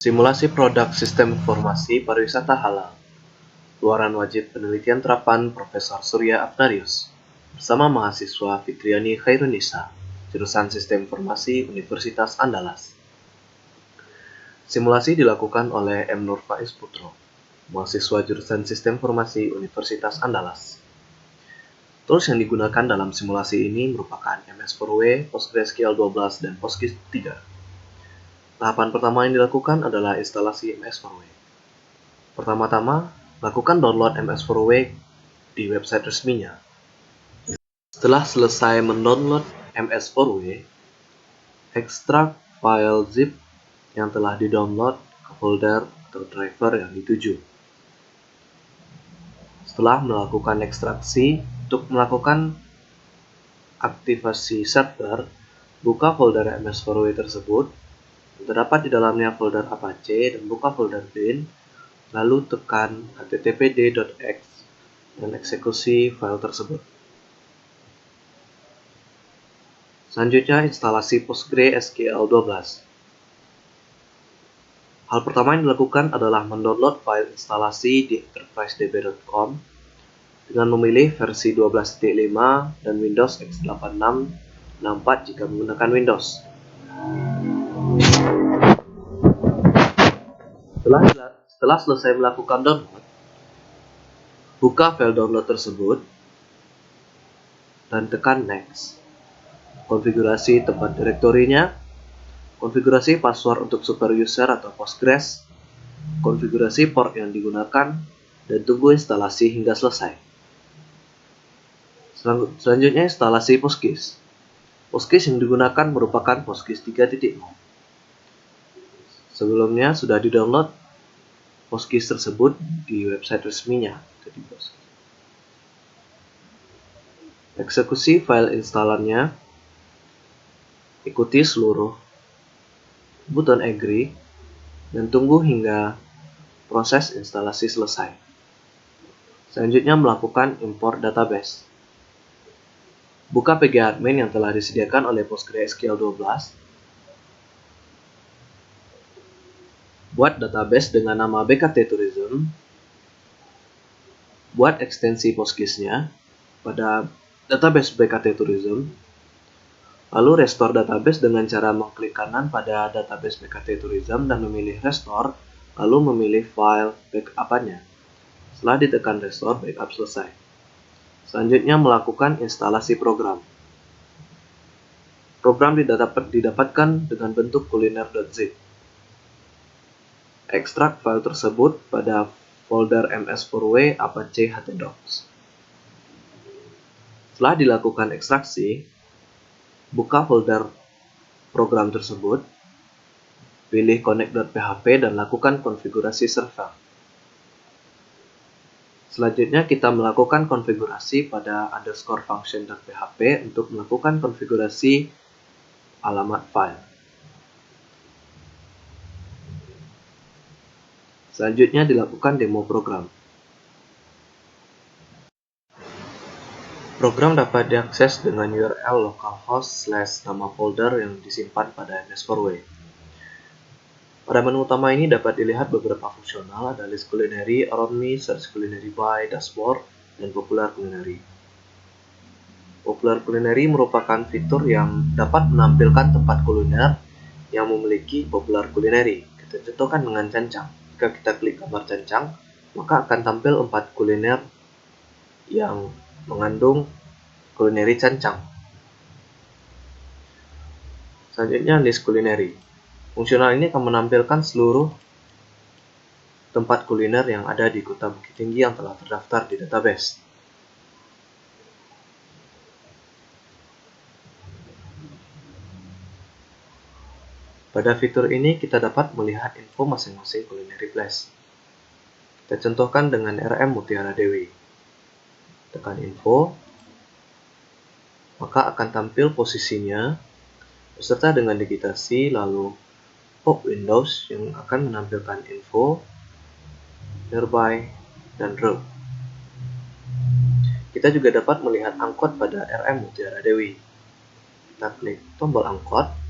Simulasi produk sistem informasi pariwisata halal. Luaran wajib penelitian terapan Profesor Surya Abnarius bersama mahasiswa Fitriani Khairunisa, jurusan Sistem Informasi Universitas Andalas. Simulasi dilakukan oleh M. Nur Faiz Putro, mahasiswa jurusan Sistem Informasi Universitas Andalas. Tools yang digunakan dalam simulasi ini merupakan MS4W, PostgreSQL 12, dan PostGIS 3. Tahapan pertama yang dilakukan adalah instalasi MS4W. Pertama-tama, lakukan download MS4W di website resminya. Setelah selesai mendownload MS4W, ekstrak file zip yang telah didownload ke folder atau driver yang dituju. Setelah melakukan ekstraksi, untuk melakukan aktivasi server, buka folder MS4W tersebut. Terdapat di dalamnya folder Apache dan buka folder bin, lalu tekan httpd.x dan eksekusi file tersebut. Selanjutnya instalasi PostgreSQL 12. Hal pertama yang dilakukan adalah mendownload file instalasi di enterprisedb.com dengan memilih versi 12.5 dan Windows x86 64 jika menggunakan Windows. Setelah selesai melakukan download, buka file download tersebut dan tekan Next. Konfigurasi tempat direktorinya, konfigurasi password untuk super user atau Postgres, konfigurasi port yang digunakan, dan tunggu instalasi hingga selesai. Selanjutnya instalasi PostGIS. PostGIS yang digunakan merupakan PostGIS 3.0. Sebelumnya sudah di-download PostGIS tersebut di website resminya. Eksekusi file instalannya, ikuti seluruh button agree, dan tunggu hingga proses instalasi selesai. Selanjutnya melakukan import database. Buka pgadmin yang telah disediakan oleh PostgreSQL 12. Buat database dengan nama BKT Tourism. Buat ekstensi PostGIS-nya pada database BKT Tourism. Lalu restore database dengan cara mengklik kanan pada database BKT Tourism dan memilih restore, lalu memilih file backup-nya. Setelah ditekan restore, backup selesai. Selanjutnya melakukan instalasi program. Program didapatkan dengan bentuk kuliner.zip. Ekstrak file tersebut pada folder MS4W Apache htdocs. Setelah dilakukan ekstraksi, buka folder program tersebut, pilih connect.php dan lakukan konfigurasi server. Selanjutnya kita melakukan konfigurasi pada _function.php untuk melakukan konfigurasi alamat file. Selanjutnya dilakukan demo program. Program dapat diakses dengan URL localhost / nama folder yang disimpan pada MS4W. Pada menu utama ini dapat dilihat beberapa fungsional, ada list culinary, around me, search culinary by, dashboard, dan popular culinary. Popular culinary merupakan fitur yang dapat menampilkan tempat kuliner yang memiliki popular culinary. Kita contohkan dengan cancang. Jika kita klik gambar cancang, maka akan tampil 4 kuliner yang mengandung culinary cancang. Selanjutnya list culinary. Fungsional ini akan menampilkan seluruh tempat kuliner yang ada di Kota Bukit Tinggi yang telah terdaftar di database. Pada fitur ini kita dapat melihat info masing-masing culinary place. Kita contohkan dengan RM Mutiara Dewi. Tekan info, maka akan tampil posisinya beserta dengan digitasi, lalu pop Windows yang akan menampilkan info, nearby, dan route. Kita juga dapat melihat angkot pada RM Mutiara Dewi. Kita klik tombol angkot,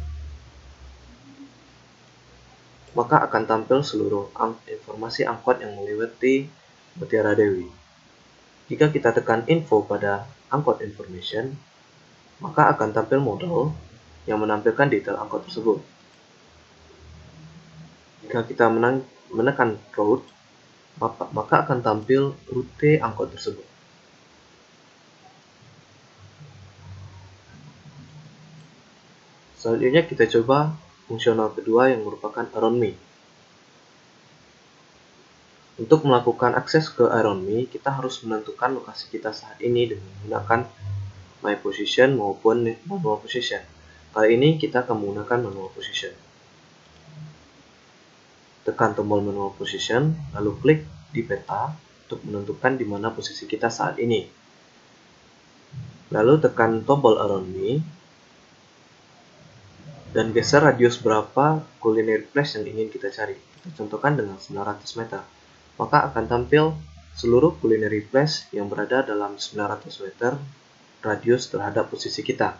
maka akan tampil seluruh informasi angkot yang melewati Mutiara Dewi. Jika kita tekan info pada angkot information, maka akan tampil model yang menampilkan detail angkot tersebut. Jika kita menekan route, maka akan tampil rute angkot tersebut. Selanjutnya kita coba fungsional kedua yang merupakan Around Me. Untuk melakukan akses ke Around Me, kita harus menentukan lokasi kita saat ini dengan menggunakan My Position maupun Manual Position. Kali ini kita akan menggunakan Manual Position. Tekan tombol Manual Position, lalu klik di peta untuk menentukan di mana posisi kita saat ini. Lalu tekan tombol Around Me, dan geser radius berapa culinary place yang ingin kita cari. Kita contohkan dengan 900 meter. Maka akan tampil seluruh culinary place yang berada dalam 900 meter radius terhadap posisi kita.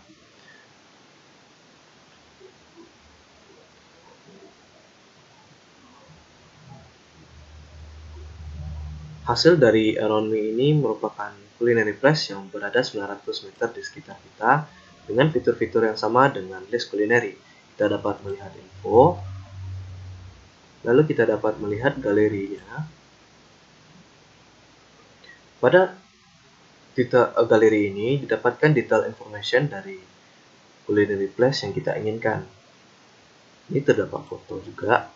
Hasil dari Around Me ini merupakan culinary place yang berada 900 meter di sekitar kita dengan fitur-fitur yang sama dengan list culinary. Kita dapat melihat info, lalu kita dapat melihat galerinya. Pada galeri ini didapatkan detail information dari culinary place yang kita inginkan. Ini terdapat foto juga.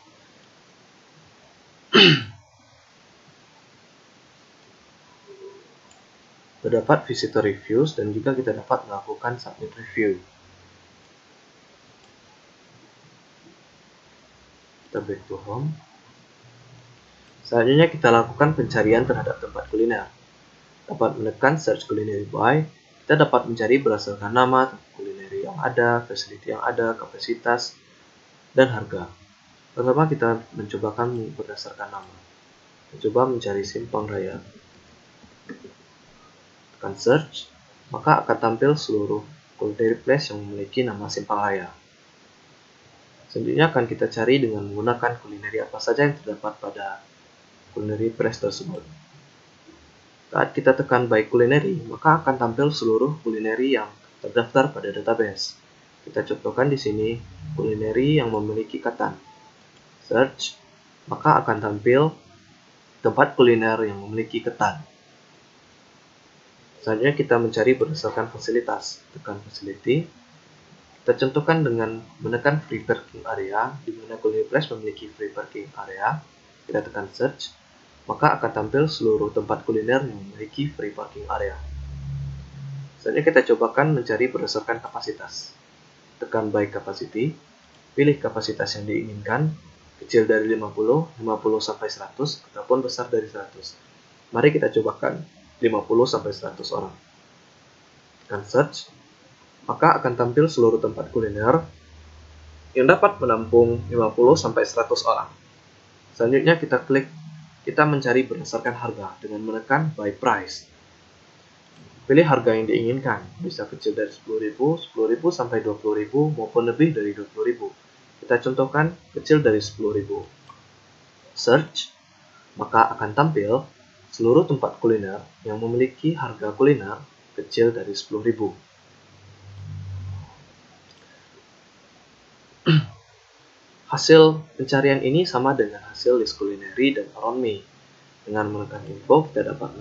Terdapat visitor reviews dan juga kita dapat melakukan submit review. Kita back to home. Selanjutnya kita lakukan pencarian terhadap tempat kuliner. Dapat menekan search culinary by, kita dapat mencari berdasarkan nama, culinary yang ada, facility yang ada, kapasitas, dan harga. Pertama kita mencobakan berdasarkan nama. Coba mencari Simpang Raya. Tekan search, maka akan tampil seluruh culinary place yang memiliki nama Simpang Raya. Selanjutnya akan kita cari dengan menggunakan culinary apa saja yang terdapat pada culinary place tersebut. Saat kita tekan by culinary, maka akan tampil seluruh culinary yang terdaftar pada database. Kita contohkan di sini culinary yang memiliki katan. Search, maka akan tampil tempat kuliner yang memiliki ketan. Selanjutnya kita mencari berdasarkan fasilitas. Tekan facility. Kita contohkan dengan menekan free parking area, di mana culinary place memiliki free parking area. Kita tekan search, maka akan tampil seluruh tempat kuliner yang memiliki free parking area. Selanjutnya kita cobakan mencari berdasarkan kapasitas. Tekan by capacity, pilih kapasitas yang diinginkan, kecil dari 50 sampai 100, ataupun besar dari 100. Mari kita cobakan 50 sampai 100 orang. Tekan search, maka akan tampil seluruh tempat kuliner yang dapat menampung 50 sampai 100 orang. Selanjutnya kita mencari berdasarkan harga dengan menekan by price. Pilih harga yang diinginkan, bisa kecil dari 10.000 sampai 20.000 maupun lebih dari 20.000. Kita contohkan kecil dari 10.000. Search, maka akan tampil seluruh tempat kuliner yang memiliki harga kuliner kecil dari 10.000. Hasil pencarian ini sama dengan hasil list culinary dan Around Me. Dengan menekan info, kita dapat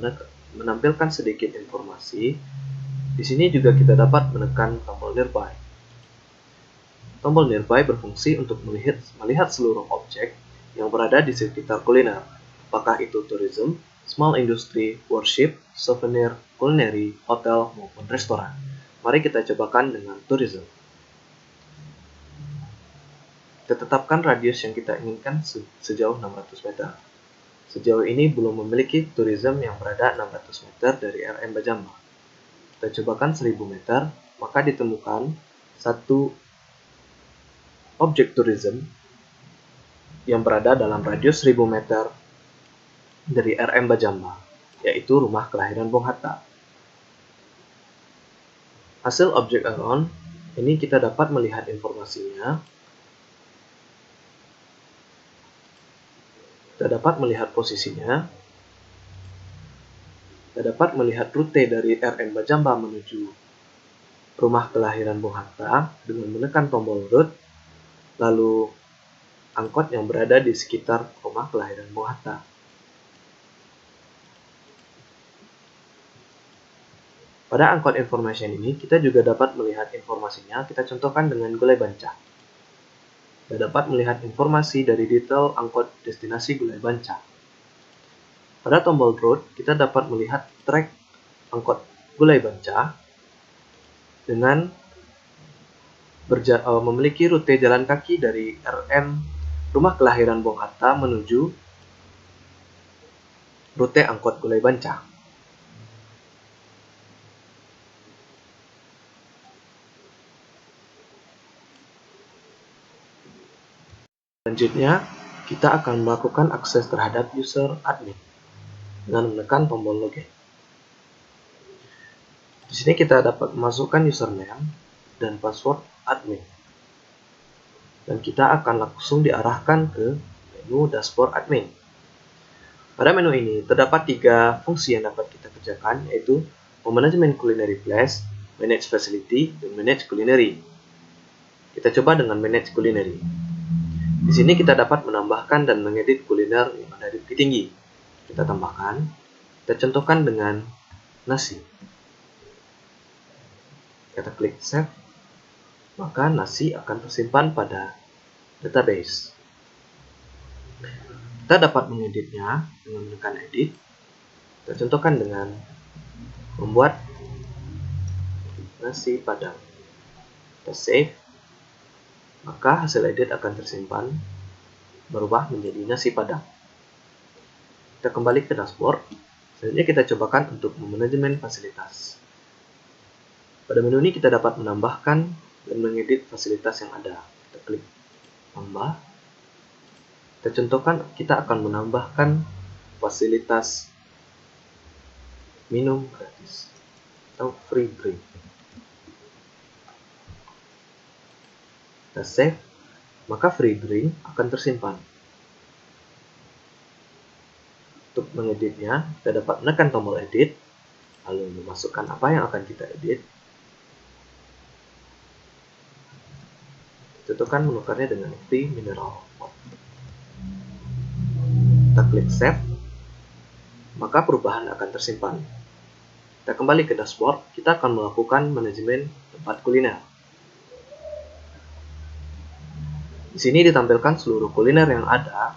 menampilkan sedikit informasi. Di sini juga kita dapat menekan tombol nearby. Tombol nearby berfungsi untuk melihat seluruh objek yang berada di sekitar kuliner, apakah itu tourism, small industry, worship, souvenir, culinary, hotel, maupun restoran. Mari kita cobakan dengan tourism. Kita tetapkan radius yang kita inginkan sejauh 600 meter. Sejauh ini belum memiliki tourism yang berada 600 meter dari RM Bajamba. Kita cobakan 1000 meter, maka ditemukan satu objek tourism yang berada dalam radius 1000 meter dari RM Bajamba, yaitu rumah kelahiran Bung Hatta. Hasil objek around ini kita dapat melihat informasinya. Kita dapat melihat posisinya. Kita dapat melihat rute dari RM Bajamba menuju rumah kelahiran Bung Hatta dengan menekan tombol root, lalu angkot yang berada di sekitar rumah kelahiran Bung Hatta. Pada angkot information ini, kita juga dapat melihat informasinya. Kita contohkan dengan Gulai Banca. Kita dapat melihat informasi dari detail angkot destinasi Gulai Banca. Pada tombol road, kita dapat melihat track angkot Gulai Banca dengan memiliki rute jalan kaki dari RM rumah kelahiran Bung Hatta menuju rute angkot Gulai Banca. Selanjutnya, kita akan melakukan akses terhadap user admin dengan menekan tombol login. Di sini kita dapat memasukkan username dan password admin. Dan kita akan langsung diarahkan ke menu dashboard admin. Pada menu ini terdapat 3 fungsi yang dapat kita kerjakan, yaitu memanajemen culinary place, manage facility, dan manage culinary. Kita coba dengan manage culinary. Di sini kita dapat menambahkan dan mengedit kuliner yang ada di Bukit Tinggi. Kita tambahkan, kita contohkan dengan nasi. Kita klik save, maka nasi akan tersimpan pada database. Kita dapat mengeditnya dengan menekan edit. Kita contohkan dengan membuat nasi padang. Kita save, maka hasil edit akan tersimpan berubah menjadi nasi padang. Kita kembali ke dashboard. Selanjutnya kita cobakan untuk memanajemen fasilitas. Pada menu ini kita dapat menambahkan dan mengedit fasilitas yang ada. Kita klik tambah. Kita contohkan, kita akan menambahkan fasilitas minum gratis atau free drink. Kita save, maka free drink akan tersimpan. Untuk mengeditnya, kita dapat menekan tombol edit, lalu memasukkan apa yang akan kita edit. Contohkan menukarnya dengan free mineral water. Kita klik save, maka perubahan akan tersimpan. Kita kembali ke dashboard, kita akan melakukan manajemen tempat kuliner. Di sini ditampilkan seluruh kuliner yang ada,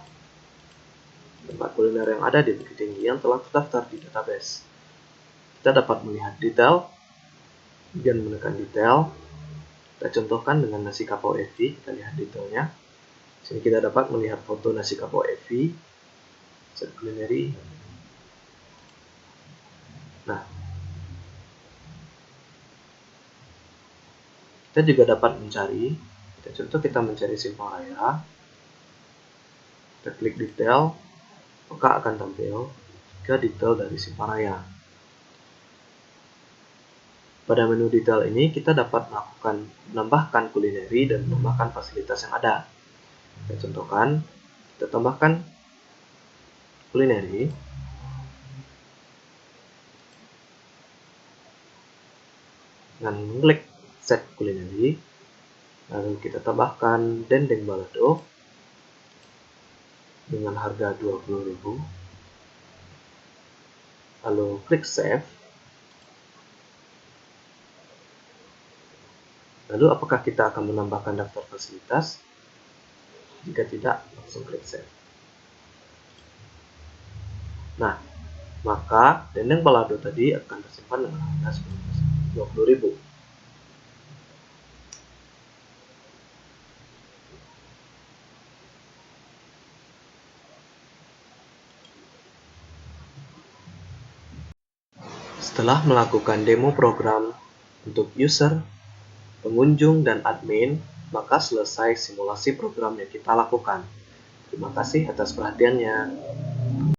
tempat kuliner yang ada di Bukit Tinggi yang telah terdaftar di database. Kita dapat melihat detail, kemudian menekan detail. Kita contohkan dengan nasi kapau Evi, kita lihat detailnya. Di sini kita dapat melihat foto nasi kapau Evi, set culinary. Nah, kita juga dapat mencari. Kita mencari Simpang Raya. Kita klik detail, maka akan tampil 3 detail dari Simpang Raya. Pada menu detail ini kita dapat menambahkan kulineri dan menambahkan fasilitas yang ada. Kita contohkan, kita tambahkan kulineri. Dengan klik set kulineri, lalu kita tambahkan dendeng balado dengan harga 20.000. Lalu klik save. Lalu apakah kita akan menambahkan daftar fasilitas? Jika tidak, langsung klik save. Nah, maka dendeng balado tadi akan tersimpan dengan harga 20.000. Setelah melakukan demo program untuk user, pengunjung, dan admin, maka selesai simulasi program yang kita lakukan. Terima kasih atas perhatiannya.